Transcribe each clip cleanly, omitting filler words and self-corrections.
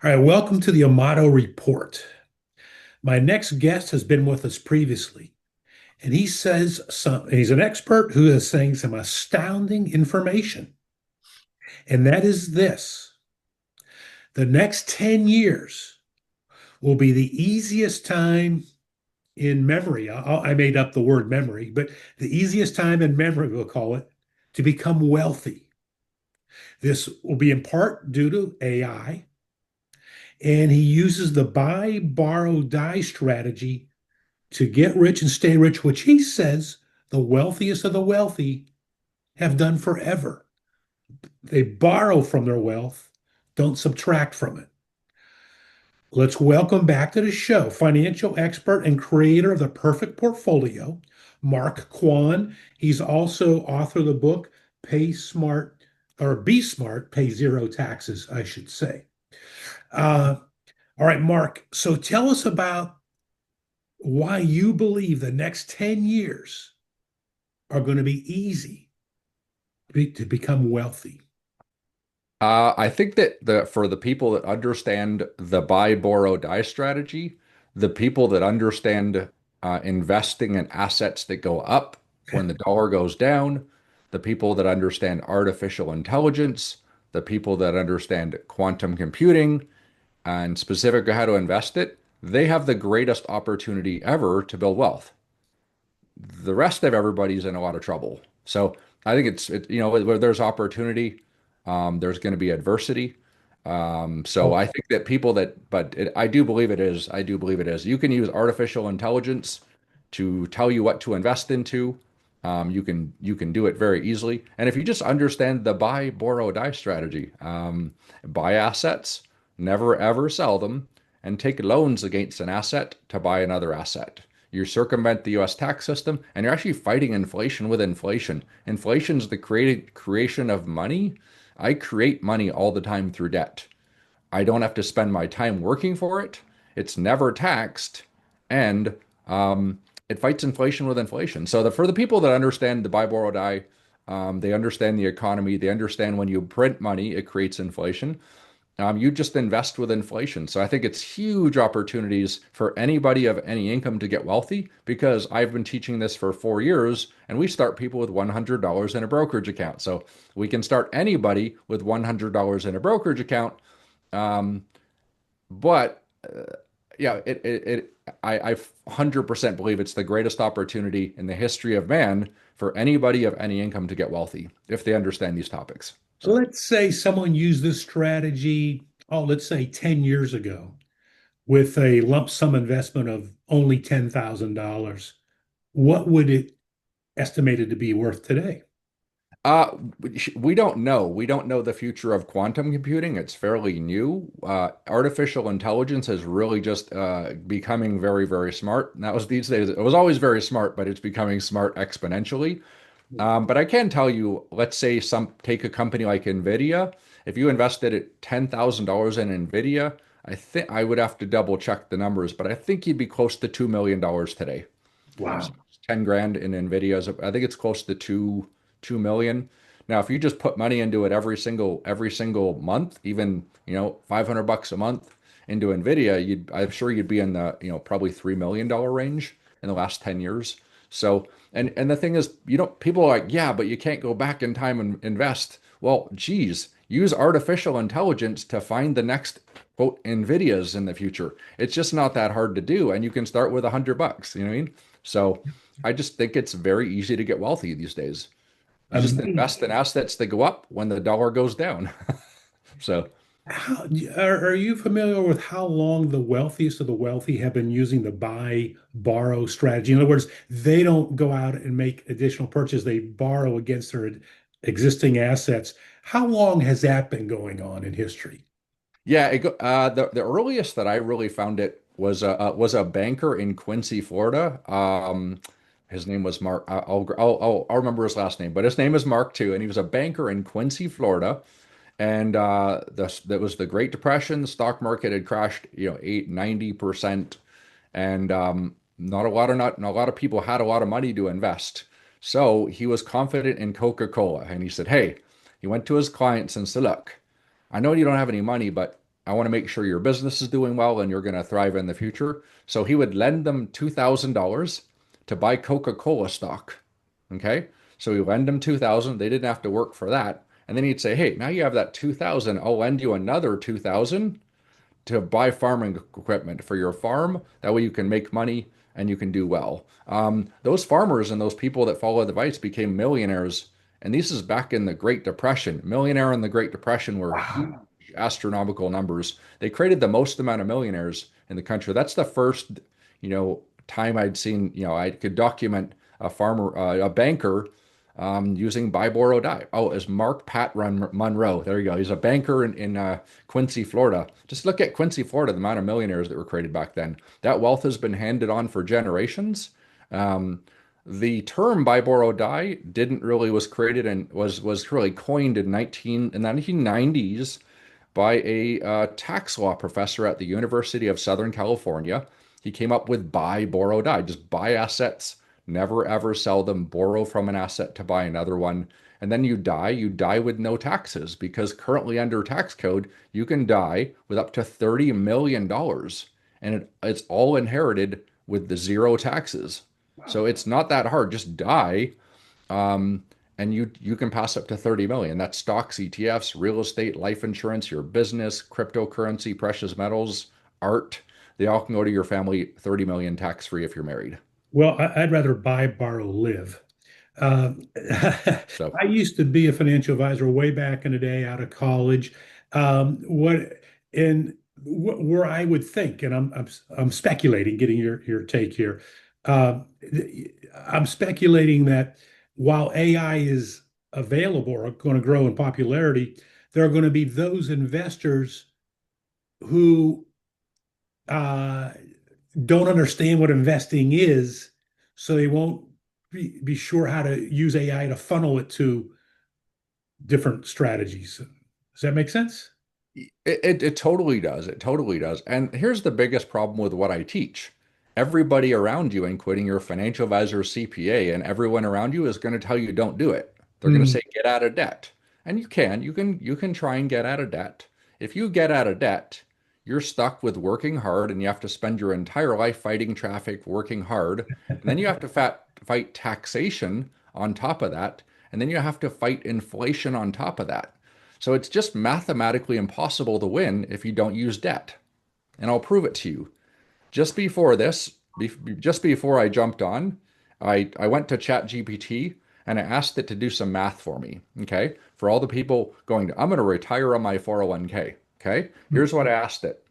All right, welcome to the Amato Report. My next guest has been with us previously, and he's an expert who is saying some astounding information. And that is this: the next 10 years will be the easiest time in memory. I made up the word memory, but the easiest time in memory, we'll call it, to become wealthy. This will be in part due to AI, and he uses the buy, borrow, die strategy to get rich and stay rich, which he says the wealthiest of the wealthy have done forever. They borrow from their wealth, don't subtract from it. Let's welcome back to the show financial expert and creator of the perfect portfolio, Mark Quann. He's also author of the book Pay Smart or Be Smart, Pay Zero Taxes, I should say. Uh, all right, Mark. So tell us about why you believe the next 10 years are going to be easy to become wealthy. I think that for the people that understand the buy, borrow, die strategy, the people that understand investing in assets that go up when the dollar goes down, the people that understand artificial intelligence, the people that understand quantum computing and specifically how to invest it, they have the greatest opportunity ever to build wealth. The rest of everybody's in a lot of trouble. So I think where there's opportunity, there's going to be adversity. So Oh, I think that I do believe it is. I do believe it is. You can use artificial intelligence to tell you what to invest into. You can do it very easily. And if you just understand the buy, borrow, die strategy, buy assets, never ever sell them, and take loans against an asset to buy another asset. You circumvent the US tax system and you're actually fighting inflation with inflation. Inflation is the creation of money. I create money all the time through debt. I don't have to spend my time working for it. It's never taxed, and it fights inflation with inflation. So for the people that understand the buy, borrow, die, they understand the economy. They understand when you print money, it creates inflation. You just invest with inflation. So I think it's huge opportunities for anybody of any income to get wealthy because I've been teaching this for 4 years and we start people with $100 in a brokerage account. So we can start anybody with $100 in a brokerage account. Um, but yeah, I 100% believe it's the greatest opportunity in the history of man for anybody of any income to get wealthy if they understand these topics. So. let's say someone used this strategy, let's say 10 years ago with a lump sum investment of only $10,000. What would it estimated to be worth today? We don't know. We don't know the future of quantum computing. It's fairly new. Artificial intelligence is really just becoming very, very smart. And that was these days. It was always very smart, but it's becoming smart exponentially. But I can tell you, let's say take a company like Nvidia. If you invested at $10,000 in Nvidia, I think I would have to double check the numbers, but I think you'd be close to $2 million today. So Wow. 10 grand in Nvidia's, I think it's close to 2 million. Now, if you just put money into it every single month, even, 500 bucks a month into Nvidia, I'm sure you'd be in the, probably $3 million range in the last 10 years. So, and the thing is, people are like, yeah, but you can't go back in time and invest. Well, geez, use artificial intelligence to find the next quote Nvidias in the future. It's just not that hard to do, and you can start with $100. You know what I mean? So I just think it's very easy to get wealthy these days. You just invest Amazing. in assets that go up when the dollar goes down. So, How, are you familiar with how long the wealthiest of the wealthy have been using the buy, borrow strategy? In other words, they don't go out and make additional purchase, they borrow against their existing assets. How long has that been going on in history? yeah, the earliest that I really found it was a banker in Quincy, Florida. His name was Mark. I'll remember his last name, but his name is Mark too, and he was a banker in Quincy, Florida. And that was the Great Depression. The stock market had crashed, 90%, and not a lot of people had a lot of money to invest. So he was confident in Coca-Cola, and he said, "Hey," he went to his clients and said, "Look, I know you don't have any money, but I want to make sure your business is doing well and you're going to thrive in the future. So he would lend them $2,000 to buy Coca-Cola stock. Okay. So he lend them 2,000. They didn't have to work for that. And then he'd say, hey, now you have that 2,000. I'll lend you another 2,000 to buy farming equipment for your farm. That way you can make money and you can do well. Those farmers and those people that followed the advice became millionaires. And this is back in the Great Depression. Millionaire in the Great Depression were huge Wow. astronomical numbers. They created the most amount of millionaires in the country. That's the first, time I'd seen, I could document a farmer, a banker using buy, borrow, die. Oh, is Mark Pat Monroe. There you go. He's a banker in Quincy, Florida. Just look at Quincy, Florida, the amount of millionaires that were created back then. That wealth has been handed on for generations. Um, the term buy, borrow, die didn't really was created and was really coined in the 1990s by a tax law professor at the University of Southern California. He came up with buy, borrow, die. Just buy assets, never ever sell them, borrow from an asset to buy another one. And then you die with no taxes because currently under tax code, you can die with up to $30 million and it's all inherited with the zero taxes. So it's not that hard. Just die um, and you can pass up to 30 million. That's stocks, ETFs, real estate, life insurance, your business, cryptocurrency, precious metals, art. They all can go to your family 30 million tax free if you're married. Well, I'd rather buy, borrow, live. So I used to be a financial advisor way back in the day out of college. What and where I would think, and I'm speculating, getting your take here. Uh, I'm speculating that while AI is available or going to grow in popularity, there are going to be those investors who uh, don't understand what investing is, so they won't be sure how to use AI to funnel it to different strategies. Does that make sense? it totally does. It totally does. And here's the biggest problem with what I teach. Everybody around you, including your financial advisor, CPA, and everyone around you is going to tell you don't do it. They're going to Mm. say get out of debt. And you can try and get out of debt. If you get out of debt, you're stuck with working hard and you have to spend your entire life fighting traffic, working hard. And then you have to fight taxation on top of that. And then you have to fight inflation on top of that. So it's just mathematically impossible to win if you don't use debt. And I'll prove it to you. Just before this, just before I jumped on, I went to ChatGPT and I asked it to do some math for me. Okay. For all the people I'm going to retire on my 401k. Okay. Here's what I asked it.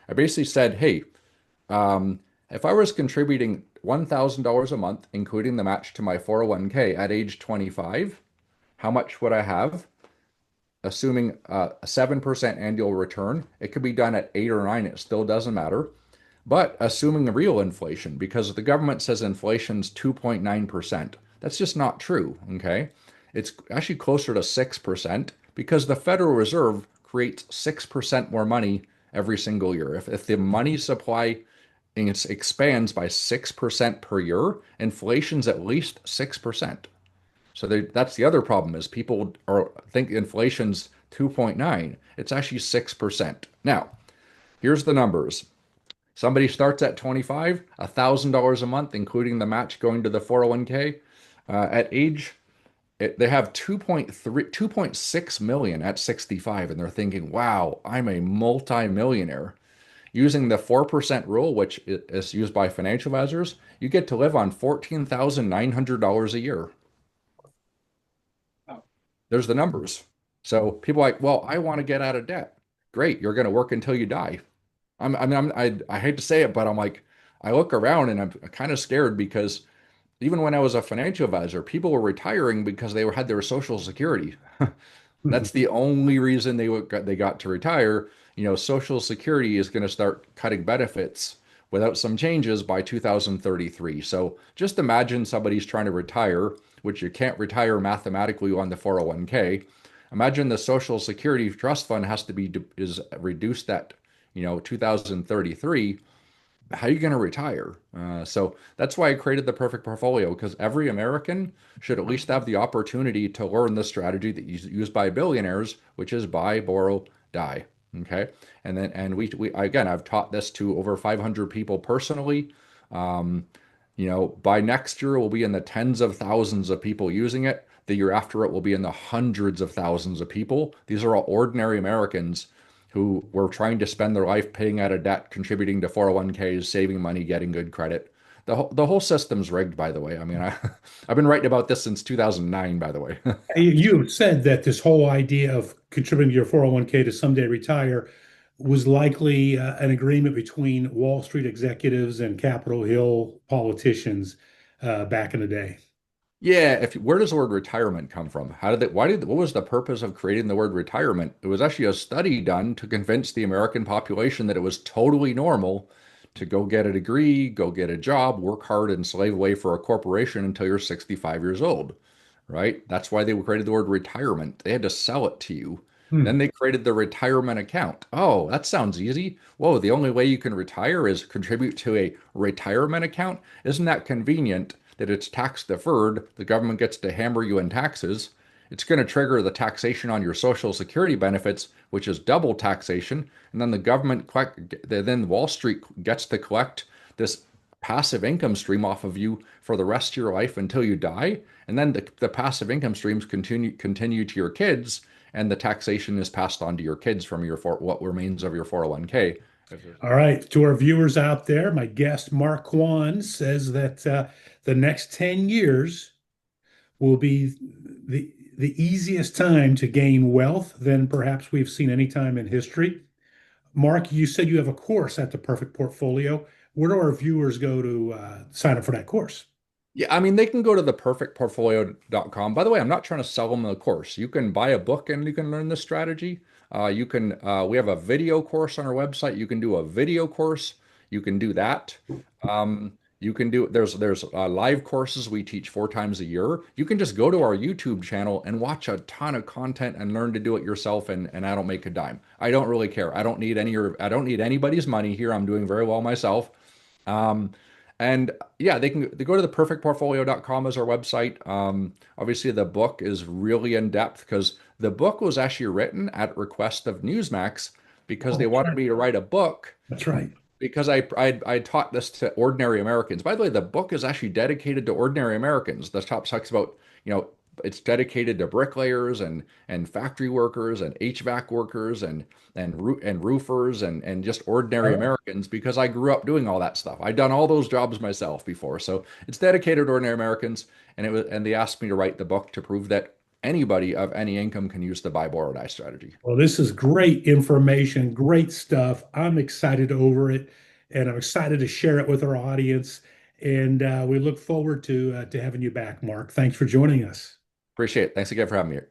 I basically said, hey, if I was contributing $1,000 a month, including the match to my 401k at age 25, how much would I have? Assuming a 7% annual return. It could be done at 8 or 9, it still doesn't matter. But assuming real inflation, because the government says inflation's 2.9%. That's just not true, okay? It's actually closer to 6% because the Federal Reserve creates 6% more money every single year. If the money supply expands by 6% per year, inflation's at least 6%. So that's the other problem is people think inflation's 2.9. It's actually 6%. Now, here's the numbers. Somebody starts at 25, $1,000 a month, including the match going to the 401k. At age, they have 2.6 million at 65, and they're thinking, wow, I'm a multi-millionaire. Using the 4% rule, which is used by financial advisors, you get to live on $14,900 a year. There's the numbers. So people are like, well, I want to get out of debt. Great, you're going to work until you die. I hate to say it, but I'm like, I look around and I'm kind of scared because even when I was a financial advisor, people were retiring because had their Social Security. That's the only reason they got to retire. Social Security is going to start cutting benefits without some changes by 2033. So just imagine somebody's trying to retire, which you can't retire mathematically on the 401k. Imagine the Social Security trust fund has to be is reduced at 2033. How are you going to retire? So that's why I created the perfect portfolio because every American should at least have the opportunity to learn the strategy that is used by billionaires, which is buy, borrow, die. Okay. And again, I've taught this to over 500 people personally. Um, by next year, we'll be in the tens of thousands of people using it. The year after it will be in the hundreds of thousands of people. These are all ordinary Americans who were trying to spend their life paying out of debt, contributing to 401ks, saving money, getting good credit. The whole system's rigged, by the way. I mean, I've been writing about this since 2009, by the way. You have said that this whole idea of contributing to your 401k to someday retire was likely an agreement between Wall Street executives and Capitol Hill politicians back in the day. Yeah, where does the word retirement come from? What was the purpose of creating the word retirement? It was actually a study done to convince the American population that it was totally normal to go get a degree, go get a job, work hard, and slave away for a corporation until you're 65 years old, right? That's why they created the word retirement. They had to sell it to you. Hmm. Then they created the retirement account. Oh, that sounds easy. Whoa, the only way you can retire is contribute to a retirement account? Isn't that convenient that it's tax deferred? The government gets to hammer you in taxes. It's going to trigger the taxation on your Social Security benefits, which is double taxation. And then then Wall Street gets to collect this passive income stream off of you for the rest of your life until you die. And then the passive income streams continue to your kids, and the taxation is passed on to your kids from what remains of your 401k. All right, to our viewers out there, my guest Mark Quann says that the next 10 years will be the easiest time to gain wealth than perhaps we've seen any time in history. Mark, you said you have a course at the Perfect Portfolio. Where do our viewers go to sign up for that course? Yeah, I mean, they can go to theperfectportfolio.com. By the way, I'm not trying to sell them a course. You can buy a book and you can learn this strategy. We have a video course on our website. You can do a video course. You can do that. There's live courses we teach 4 times a year. You can just go to our YouTube channel and watch a ton of content and learn to do it yourself. And I don't make a dime. I don't really care. I don't need anybody's money here. I'm doing very well myself. Um, and yeah, they go to the perfectportfolio.com as our website. Obviously, the book is really in depth because the book was actually written at request of Newsmax because Oh, they that's wanted right. me to write a book That's right. because I taught this to ordinary Americans. By the way, the book is actually dedicated to ordinary Americans. The top talks about, it's dedicated to bricklayers and factory workers and HVAC workers and roofers and just ordinary All Americans because I grew up doing all that stuff. I'd done all those jobs myself before. So it's dedicated to ordinary Americans, and they asked me to write the book to prove that anybody of any income can use the buy, borrow, die strategy. Well, this is great information, great stuff. I'm excited over it, and I'm excited to share it with our audience. And we look forward to having you back, Mark. Thanks for joining us. Appreciate it. Thanks again for having me here.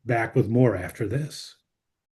Back with more after this.